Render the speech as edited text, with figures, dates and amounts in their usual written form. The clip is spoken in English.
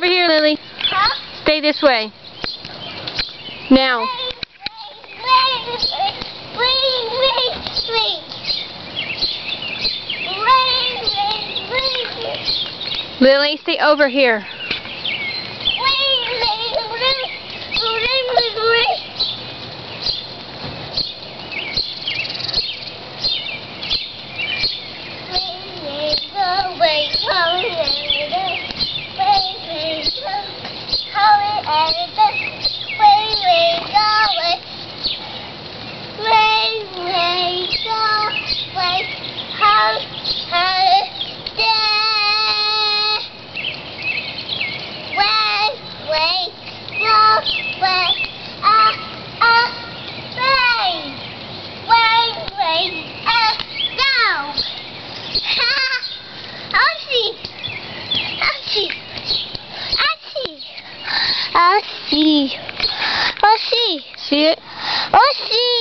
over here, Lily. Huh? Stay this way. Now. Lily, stay over here. I see. See it? I see.